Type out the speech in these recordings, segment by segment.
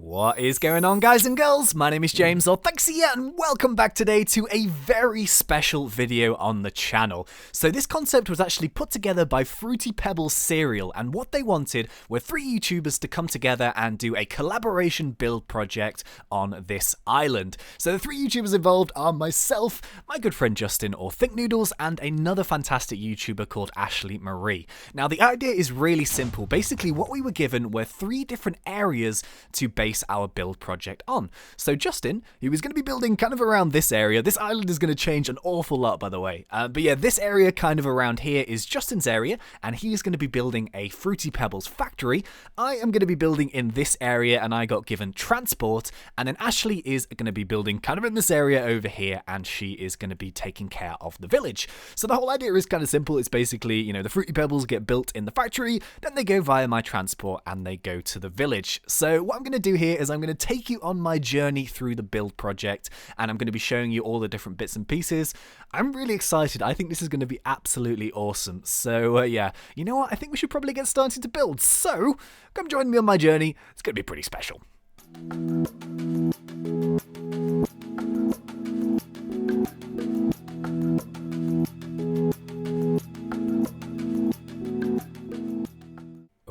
What is going on, guys and girls? My name is James, or ThnxCya, and welcome back today to a very special video on the channel. So this concept was actually put together by Fruity Pebbles cereal, and what they wanted were 3 YouTubers to come together and do a collaboration build project on this island. So the 3 YouTubers involved are myself, my good friend Justin, or Thinknoodles, and another fantastic YouTuber called AshleyMarie. Now the idea is really simple. Basically what we were given were 3 different areas to base our build project on. So Justin, he was going to be building kind of around this area. This island is going to change an awful lot, by the way. But yeah, this area kind of around here is Justin's area, and he's going to be building a Fruity Pebbles factory. I am going to be building in this area, and I got given transport, and then Ashley is going to be building kind of in this area over here, and she is going to be taking care of the village. So the whole idea is kind of simple. It's basically, you know, the Fruity Pebbles get built in the factory, then they go via my transport, and they go to the village. So what I'm going to do here is I'm going to take you on my journey through the build project, and I'm going to be showing you all the different bits and pieces. I'm really excited. I think this is going to be absolutely awesome. So yeah, you know what? I think we should probably get started to build. So come join me on my journey. It's going to be pretty special.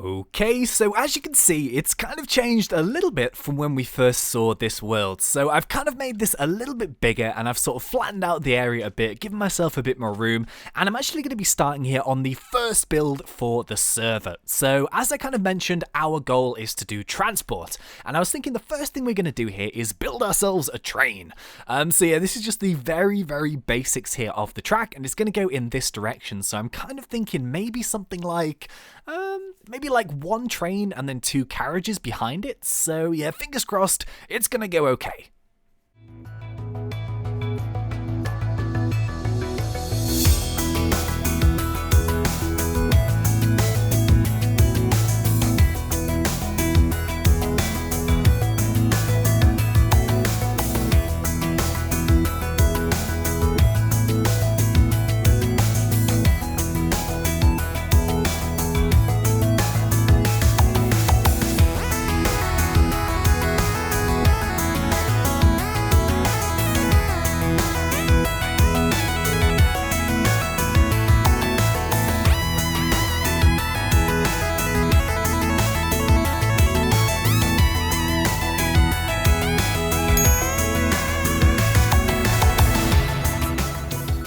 Okay, so as you can see, it's kind of changed a little bit from when we first saw this world. So I've kind of made this a little bit bigger, and I've sort of flattened out the area a bit, given myself a bit more room, and I'm actually going to be starting here on the first build for the server. So as I kind of mentioned, our goal is to do transport, and I was thinking the first thing we're going to do here is build ourselves a train. So yeah, this is just the very basics here of the track, and it's going to go in this direction. So I'm kind of thinking maybe something like maybe like 1 train and then 2 carriages behind it. So yeah, fingers crossed, it's gonna go okay.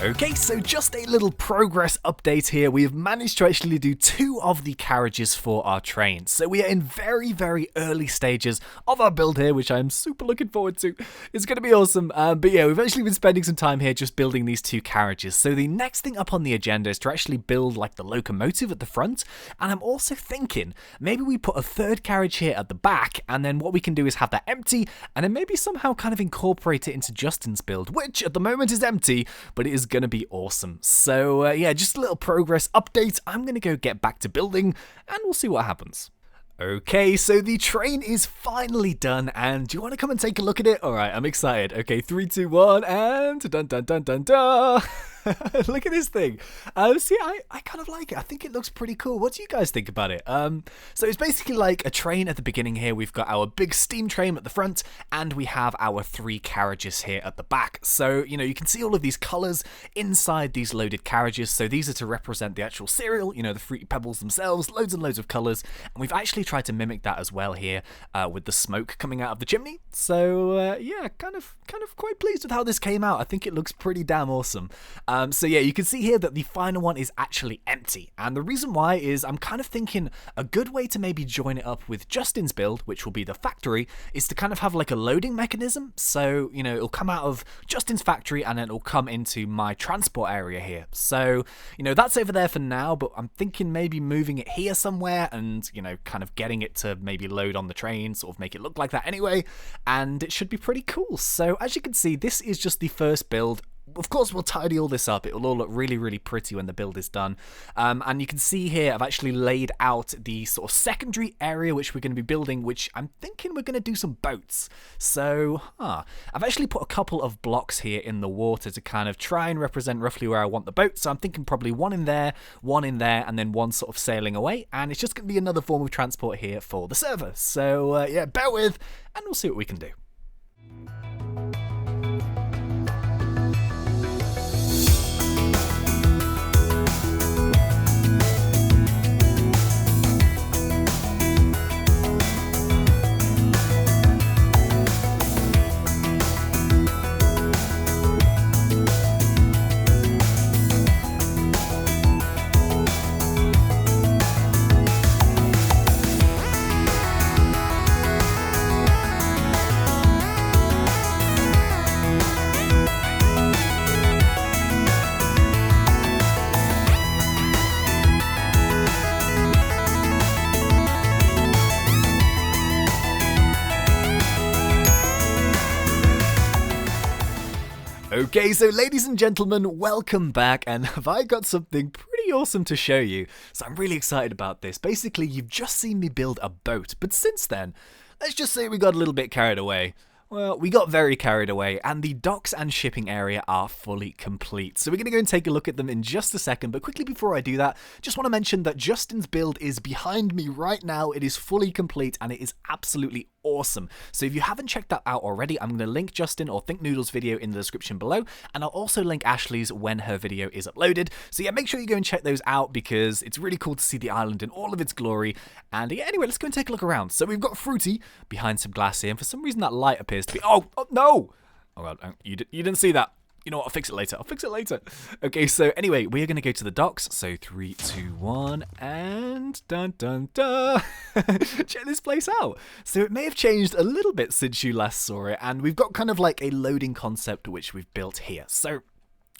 Okay, so just a little progress update here. We have managed to actually do 2 of the carriages for our train. So we are in very early stages of our build here, which I'm super looking forward to. It's going to be awesome. But yeah, we've actually been spending some time here just building these 2 carriages. So the next thing up on the agenda is to actually build like the locomotive at the front. And I'm also thinking maybe we put a 3rd carriage here at the back, and then what we can do is have that empty, and then maybe somehow kind of incorporate it into Justin's build, which at the moment is empty, but it is going to be awesome. So yeah, just a little progress update. I'm gonna go get back to building, and we'll see what happens. Okay, so the train is finally done, and do you want to come and take a look at it? Alright, I'm excited. Okay, 3, 2, 1, and dun dun dun dun dun. Look at this thing. See, I kind of like it. I think it looks pretty cool. What do you guys think about it? So it's basically like a train at the beginning here. We've got our big steam train at the front, and we have our 3 carriages here at the back. So, you know, you can see all of these colors inside these loaded carriages. So these are to represent the actual cereal, you know, the Fruity Pebbles themselves, loads and loads of colors. And we've actually tried to mimic that as well here with the smoke coming out of the chimney. So yeah, kind of quite pleased with how this came out. I think it looks pretty damn awesome. So yeah, you can see here that the final one is actually empty, and the reason why is I'm kind of thinking a good way to maybe join it up with Justin's build, which will be the factory, is to kind of have like a loading mechanism. So, you know, it'll come out of Justin's factory and then it'll come into my transport area here. So, you know, that's over there for now, but I'm thinking maybe moving it here somewhere and, you know, kind of getting it to maybe load on the train, sort of make it look like that anyway, and it should be pretty cool. So as you can see, this is just the first build. of course, we'll tidy all this up. It will all look really, really pretty when the build is done. And you can see here, I've actually laid out the sort of secondary area which we're going to be building, which I'm thinking we're going to do some boats. So, I've actually put a couple of blocks here in the water to kind of try and represent roughly where I want the boat. So I'm thinking probably one in there, and then one sort of sailing away. And it's just going to be another form of transport here for the server. So, yeah, bear with, and we'll see what we can do. Okay, so ladies and gentlemen, welcome back, and have I got something pretty awesome to show you. So I'm really excited about this. Basically, you've just seen me build a boat, but since then, let's just say we got a little bit carried away. Well, we got very carried away, and the docks and shipping area are fully complete. So we're going to go and take a look at them in just a second, but quickly before I do that, just want to mention that Justin's build is behind me right now. It is fully complete, and it is absolutely awesome. So if you haven't checked that out already, I'm going to link Justin or Thinknoodles' video in the description below, and I'll also link Ashley's when her video is uploaded. So yeah, make sure you go and check those out because it's really cool to see the island in all of its glory. And yeah, anyway, let's go and take a look around. So we've got Fruity behind some glass here, and for some reason that light appears to be... Oh no! Oh god, you didn't see that. You know what, I'll fix it later. Okay, so anyway, we are going to go to the docks. So 3, 2, 1, and dun dun dun. Check this place out. So it may have changed a little bit since you last saw it, and we've got kind of like a loading concept which we've built here. So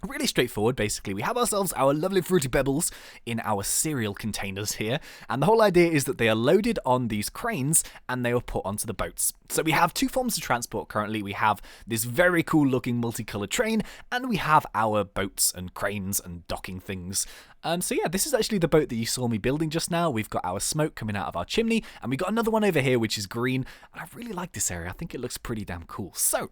really straightforward, basically. We have ourselves our lovely Fruity Pebbles in our cereal containers here, and the whole idea is that they are loaded on these cranes and they are put onto the boats. So we have two forms of transport currently. We have this very cool looking multicolored train, and we have our boats and cranes and docking things. So yeah, this is actually the boat that you saw me building just now. We've got our smoke coming out of our chimney, and we've got another one over here which is green, and I really like this area. I think it looks pretty damn cool. So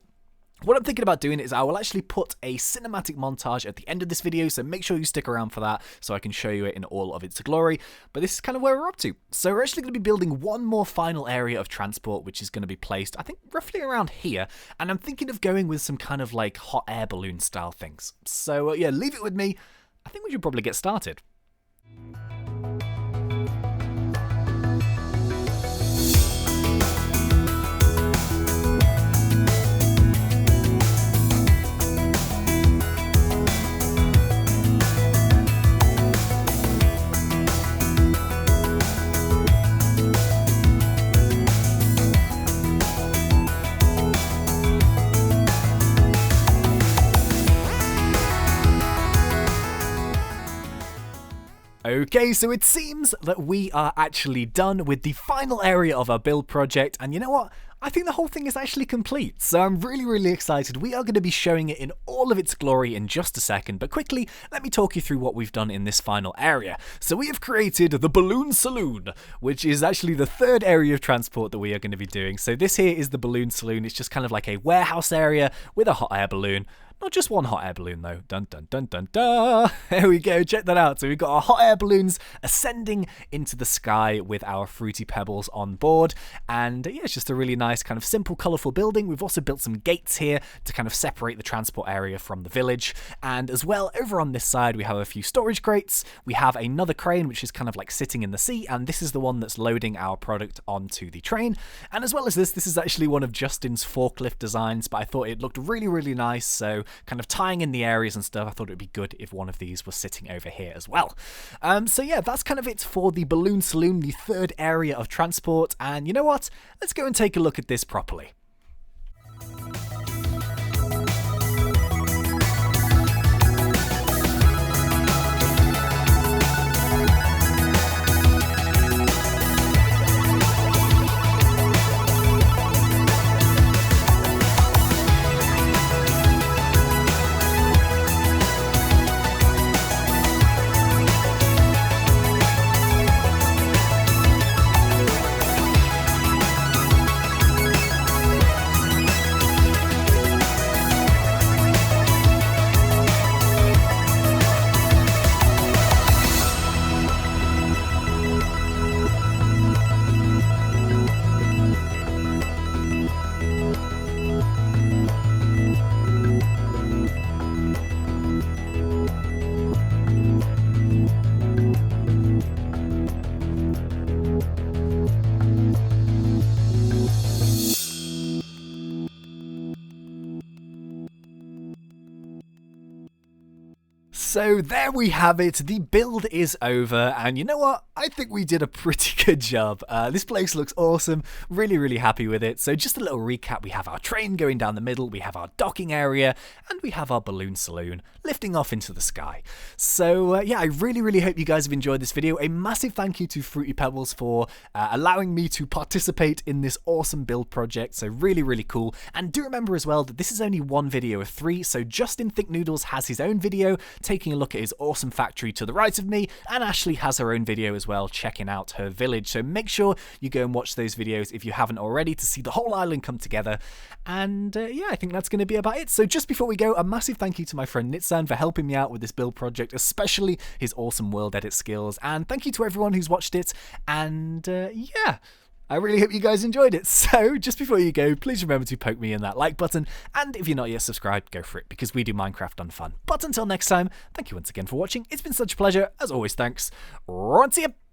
what I'm thinking about doing is I will actually put a cinematic montage at the end of this video, so make sure you stick around for that so I can show you it in all of its glory. But this is kind of where we're up to. So we're actually going to be building one more final area of transport, which is going to be placed, I think, roughly around here. And I'm thinking of going with some kind of like hot air balloon style things. So yeah, leave it with me. I think we should probably get started. Okay, so it seems that we are actually done with the final area of our build project, and you know what? I think the whole thing is actually complete, so I'm really, really excited. We are going to be showing it in all of its glory in just a second, but quickly, let me talk you through what we've done in this final area. So we have created the Balloon Saloon, which is actually the third area of transport that we are going to be doing. So this here is the Balloon Saloon. It's just kind of like a warehouse area with a hot air balloon. Not just one hot air balloon though. Dun dun dun dun dun. There we go, check that out. So we've got our hot air balloons ascending into the sky with our Fruity Pebbles on board. And yeah, it's just a really nice kind of simple, colourful building. We've also built some gates here to kind of separate the transport area from the village. And as well, over on this side, we have a few storage crates. We have another crane, which is kind of like sitting in the sea. And this is the one that's loading our product onto the train. And as well as this is actually one of Justin's forklift designs, but I thought it looked really, really nice. So kind of tying in the areas and stuff, I thought it would be good if one of these was sitting over here as well. So yeah, that's kind of it for the Balloon Saloon, the third area of transport. And you know what? Let's go and take a look at this properly. So there we have it, the build is over, and you know what, I think we did a pretty good job. This place looks awesome, really happy with it. So just a little recap, we have our train going down the middle, we have our docking area, and we have our balloon saloon lifting off into the sky. So yeah, I really hope you guys have enjoyed this video. A massive thank you to Fruity Pebbles for allowing me to participate in this awesome build project, so really cool. And do remember as well that this is only one video of 3, so Justin Thinknoodles has his own video taking a look at his awesome factory to the right of me, and Ashley has her own video as well checking out her village, so make sure you go and watch those videos if you haven't already to see the whole island come together. And yeah, I think that's going to be about it. So just before we go, a massive thank you to my friend ThnxCya for helping me out with this build project, especially his awesome world edit skills, and thank you to everyone who's watched it. And yeah, I really hope you guys enjoyed it. So just before you go, please remember to poke me in that like button, and if you're not yet subscribed, go for it, because we do Minecraft on fun. But until next time, thank you once again for watching. It's been such a pleasure. As always, thanks. ThnxCya.